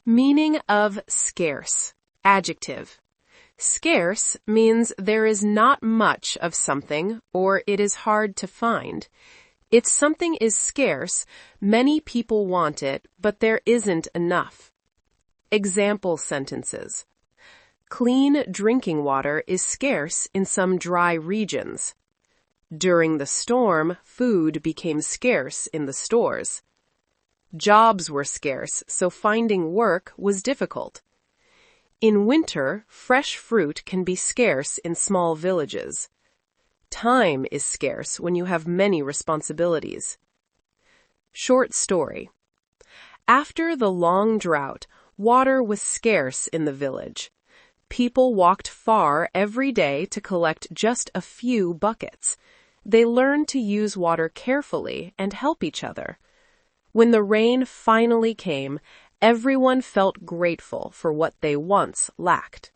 Meaning of scarce. Adjective. Scarce means there is not much of something or it is hard to find. If something is scarce, many people want it, but there isn't enough. Example sentences. Clean drinking water is scarce in some dry regions. During the storm, food became scarce in the stores. Jobs were scarce, so finding work was difficult. In winter, fresh fruit can be scarce in small villages. Time is scarce when you have many responsibilities. Short story. After the long drought, water was scarce in the village. People walked far every day to collect just a few buckets. They learned to use water carefully and help each other. When the rain finally came, everyone felt grateful for what they once lacked.